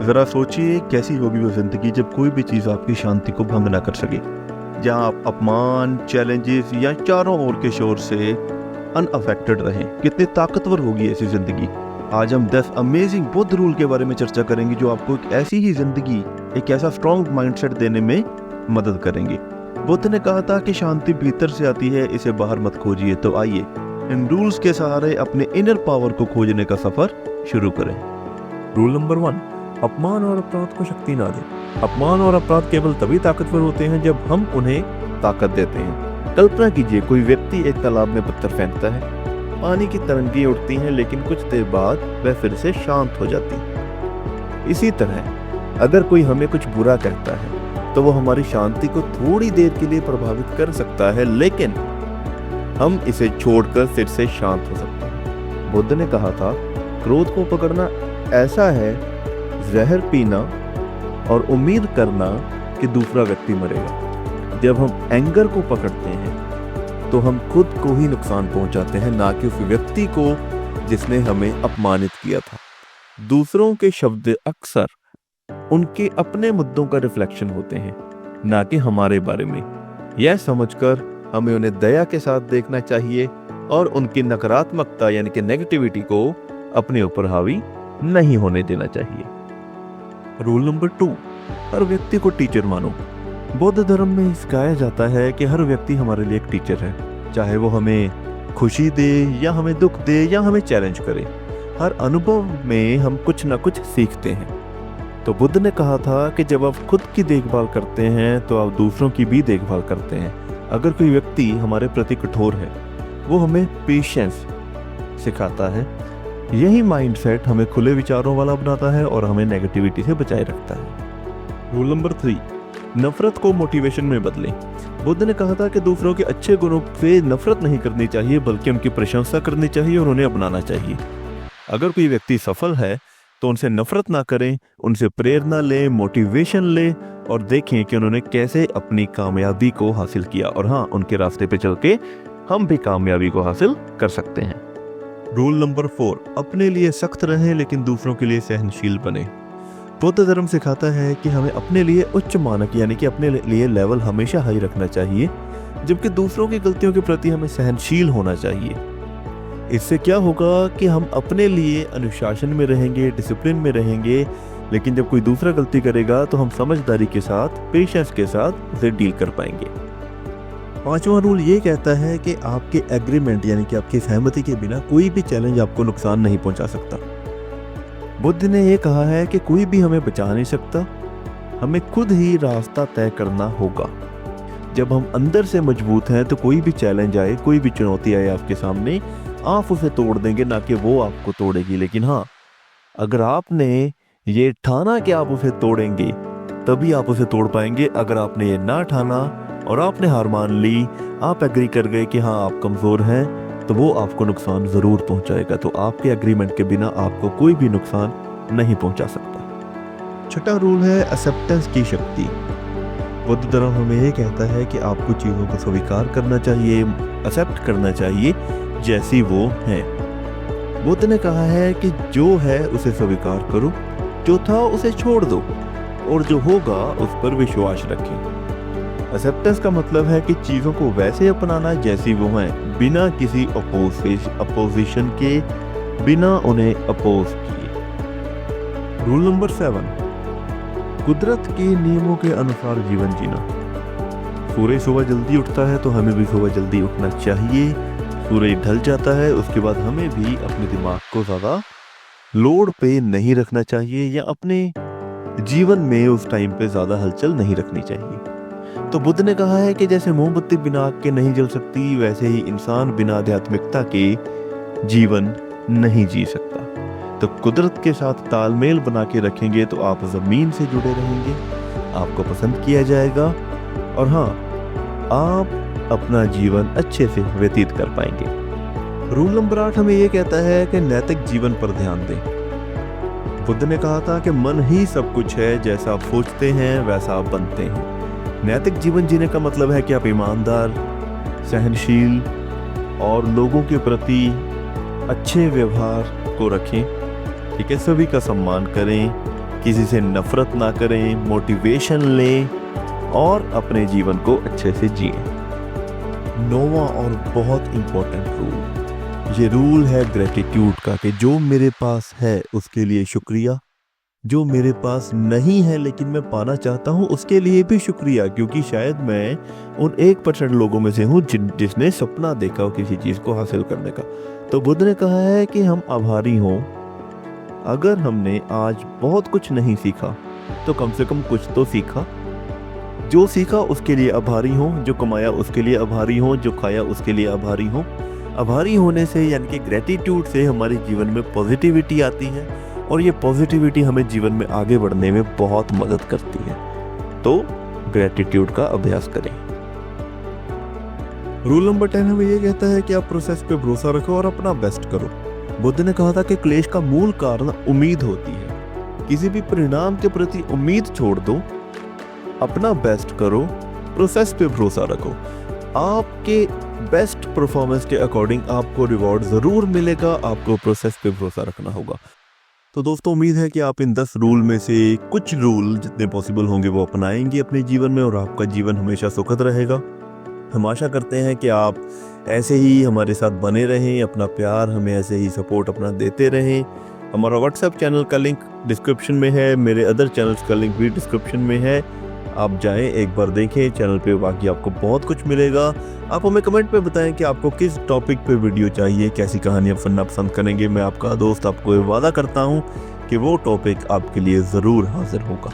ज़रा सोचिए कैसी होगी वो ज़िंदगी जब कोई भी चीज़ आपकी शांति को भंग ना कर सके, जहाँ आप अपमान, चैलेंजेस या चारों ओर के शोर से अनअफेक्टेड रहें। कितनी ताकतवर होगी ऐसी ज़िंदगी। आज हम 10 अमेजिंग बुद्ध रूल के बारे में चर्चा करेंगे जो आपको एक ऐसी ही ज़िंदगी, एक ऐसा स्ट्रॉन्ग माइंडसेट देने में मदद करेंगे। बुद्ध ने कहा था कि शांति भीतर से आती है, इसे बाहर मत खोजिए। तो आइए इन रूल्स के सहारे अपने इनर पावर को खोजने का सफ़र शुरू करें। रूल नंबर 1, अपमान और अपराध को शक्ति ना दें। अपमान और अपराध केवल तभी ताकतवर होते हैं जब हम उन्हें ताकत देते हैं। कल्पना कीजिए कोई व्यक्ति एक तालाब में पत्थर फेंकता है, पानी की तरंगें उठती हैं, लेकिन कुछ देर बाद वह फिर से शांत हो जाती है। इसी तरह अगर कोई हमें कुछ बुरा कहता है तो वो हमारी शांति को थोड़ी देर के लिए प्रभावित कर सकता है, लेकिन हम इसे छोड़कर फिर से शांत हो सकते हैं। बुद्ध ने कहा था, क्रोध को पकड़ना ऐसा है जहर पीना और उम्मीद करना कि दूसरा व्यक्ति मरेगा। जब हम एंगर को पकड़ते हैं तो हम खुद को ही नुकसान पहुंचाते हैं, ना कि उस व्यक्ति को जिसने हमें अपमानित किया था। दूसरों के शब्द अक्सर उनके अपने मुद्दों का रिफ्लेक्शन होते हैं, ना कि हमारे बारे में। यह समझकर हमें उन्हें दया के साथ देखना चाहिए और उनकी नकारात्मकता यानी कि नेगेटिविटी को अपने ऊपर हावी नहीं होने देना चाहिए। रूल नंबर 2, हर व्यक्ति को टीचर मानो। बौद्ध धर्म में सिखाया जाता है कि हर व्यक्ति हमारे लिए एक टीचर है, चाहे वो हमें खुशी दे या हमें दुख दे या हमें चैलेंज करे। हर अनुभव में हम कुछ ना कुछ सीखते हैं। तो बुद्ध ने कहा था कि जब आप खुद की देखभाल करते हैं तो आप दूसरों की भी देखभाल करते हैं। अगर कोई व्यक्ति हमारे प्रति कठोर है, वो हमें पेशेंस सिखाता है। यही माइंडसेट हमें खुले विचारों वाला बनाता है और हमें नेगेटिविटी से बचाए रखता है। रूल नंबर 3, नफरत को मोटिवेशन में बदलें। बुद्ध ने कहा था कि दूसरों के अच्छे गुणों से नफरत नहीं करनी चाहिए, बल्कि उनकी प्रशंसा करनी चाहिए और उन्हें अपनाना चाहिए। अगर कोई व्यक्ति सफल है तो उनसे नफरत ना करें, उनसे प्रेरणा लें, मोटिवेशन लें और देखें कि उन्होंने कैसे अपनी कामयाबी को हासिल किया। और हाँ, उनके रास्ते पे चल के हम भी कामयाबी को हासिल कर सकते हैं। रूल नंबर 4, अपने लिए सख्त रहें लेकिन दूसरों के लिए सहनशील बने। बौद्ध धर्म सिखाता है कि हमें अपने लिए उच्च मानक यानी कि अपने लिए लेवल हमेशा हाई रखना चाहिए, जबकि दूसरों की गलतियों के प्रति हमें सहनशील होना चाहिए। इससे क्या होगा कि हम अपने लिए अनुशासन में रहेंगे, डिसिप्लिन में रहेंगे, लेकिन जब कोई दूसरा गलती करेगा तो हम समझदारी के साथ, पेशेंस के साथ उसे डील कर पाएंगे। 5वां रूल ये कहता है कि आपके एग्रीमेंट यानी कि आपकी सहमति के बिना कोई भी चैलेंज आपको नुकसान नहीं पहुंचा सकता। बुद्ध ने ये कहा है कि कोई भी हमें बचा नहीं सकता, हमें खुद ही रास्ता तय करना होगा। जब हम अंदर से मजबूत हैं तो कोई भी चैलेंज आए, कोई भी चुनौती आए आपके सामने, आप उसे तोड़ देंगे, ना कि वो आपको तोड़ेगी। लेकिन हाँ, अगर आपने ये ठाना कि आप उसे तोड़ेंगे तभी आप उसे तोड़ पाएंगे। अगर आपने ये ना ठाना और आपने हार मान ली, आप एग्री कर गए कि हाँ आप कमज़ोर हैं, तो वो आपको नुकसान ज़रूर पहुंचाएगा। तो आपके एग्रीमेंट के बिना आपको कोई भी नुकसान नहीं पहुंचा सकता। 6वां रूल है एक्सेप्टेंस की शक्ति। बुद्ध धर्म हमें ये कहता है कि आपको चीज़ों को स्वीकार करना चाहिए, एक्सेप्ट करना चाहिए जैसी वो हैं। बुद्ध ने कहा है कि जो है उसे स्वीकार करो, जो था उसे छोड़ दो और जो होगा उस पर विश्वास रखें। एक्सेप्टेंस का मतलब है कि चीज़ों को वैसे अपनाना जैसी वो हैं, बिना किसी अपोजिशन के, बिना उन्हें अपोज किए। रूल नंबर 7, कुदरत के नियमों के अनुसार जीवन जीना। सूरज सुबह जल्दी उठता है तो हमें भी सुबह जल्दी उठना चाहिए। सूरज ढल जाता है उसके बाद हमें भी अपने दिमाग को ज़्यादा लोड पे नहीं रखना चाहिए या अपने जीवन में उस टाइम पे ज़्यादा हलचल नहीं रखनी चाहिए। तो बुद्ध ने कहा है कि जैसे मोमबत्ती बिना आग के नहीं जल सकती, वैसे ही इंसान बिना आध्यात्मिकता के जीवन नहीं जी सकता। तो कुदरत के साथ तालमेल बना के रखेंगे तो आप ज़मीन से जुड़े रहेंगे, आपको पसंद किया जाएगा और हाँ, आप अपना जीवन अच्छे से व्यतीत कर पाएंगे। रूल नंबर 8 हमें ये कहता है कि नैतिक जीवन पर ध्यान दें। बुद्ध ने कहा था कि मन ही सब कुछ है, जैसा आप सोचते हैं वैसा आप बनते हैं। नैतिक जीवन जीने का मतलब है कि आप ईमानदार, सहनशील और लोगों के प्रति अच्छे व्यवहार को रखें, ठीक है, सभी का सम्मान करें, किसी से नफरत ना करें, मोटिवेशन लें और अपने जीवन को अच्छे से जिएं। नौवां और बहुत इम्पोर्टेंट रूल, ये रूल है ग्रेटिट्यूड का कि जो मेरे पास है उसके लिए शुक्रिया, जो मेरे पास नहीं है लेकिन मैं पाना चाहता हूँ उसके लिए भी शुक्रिया, क्योंकि शायद मैं उन 1% लोगों में से हूँ जिसने सपना देखा हो किसी चीज़ को हासिल करने का। तो बुद्ध ने कहा है कि हम आभारी हों। अगर हमने आज बहुत कुछ नहीं सीखा तो कम से कम कुछ तो सीखा। जो सीखा उसके लिए आभारी हों, जो कमाया उसके लिए आभारी हों, जो खाया उसके लिए आभारी हों। आभारी होने से यानी कि ग्रेटिट्यूड से हमारे जीवन में पॉजिटिविटी आती है और ये पॉजिटिविटी हमें जीवन में आगे बढ़ने में बहुत मदद करती है। तो ग्रेटिट्यूड का अभ्यास करें। रूल नंबर 10 हमें ये कहता है कि आप प्रोसेस पे भरोसा रखो और अपना बेस्ट करो। बुद्ध ने कहा था कि क्लेश का मूल कारण उम्मीद होती है। किसी भी परिणाम के प्रति उम्मीद छोड़ दो, अपना बेस्ट करो, प्रोसेस पे भरोसा रखो। आपके बेस्ट परफॉर्मेंस के अकॉर्डिंग आपको रिवॉर्ड ज़रूर मिलेगा, आपको प्रोसेस पे भरोसा रखना होगा। तो दोस्तों, उम्मीद है कि आप इन 10 रूल में से कुछ रूल जितने पॉसिबल होंगे वो अपनाएंगे अपने जीवन में और आपका जीवन हमेशा सुखद रहेगा। हम आशा करते हैं कि आप ऐसे ही हमारे साथ बने रहें, अपना प्यार हमें ऐसे ही सपोर्ट अपना देते रहें। हमारा व्हाट्सएप चैनल का लिंक डिस्क्रिप्शन में है, मेरे अदर चैनल्स का लिंक भी डिस्क्रिप्शन में है। आप जाएं, एक बार देखें चैनल पे, बाकी आपको बहुत कुछ मिलेगा। आप हमें कमेंट में बताएं कि आपको किस टॉपिक पे वीडियो चाहिए, कैसी कहानियाँ सुनना पसंद करेंगे। मैं आपका दोस्त आपको ये वादा करता हूँ कि वो टॉपिक आपके लिए ज़रूर हाजिर होगा।